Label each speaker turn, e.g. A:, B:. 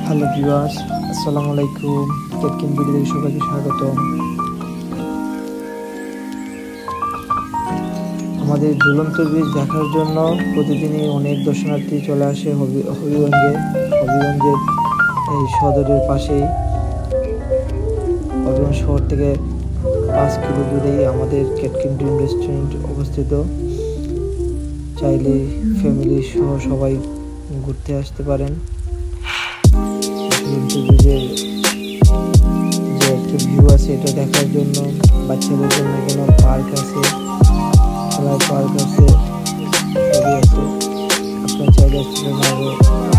A: Hello viewers, আসসালামু আলাইকুম। কেটকিন ভিডিওতে সবাইকে স্বাগতম। আমাদের ঝুলন্ত ব্রিজ দেখার জন্য প্রতিদিনই অনেক দর্শনার্থী চলে আসে হবিগঞ্জের এই সদরের পাশেই। হবিগঞ্জ শহর থেকে 5 কিলো দূরেই আমাদের কেটকিন ড্রিম রেস্টুরেন্ট অবস্থিত। চাইলে ফ্যামিলি সহ সবাই ঘুরতে আসতে পারেন। ঝুলন্ত ব্রিজের যে একটা ভিউ আছে এটা দেখার জন্য, বাচ্চাদের জন্য কোনো পার্ক আছে, খেলার পার্ক আছে, সবই আছে। আপনার চাইলে আসতে পারেন।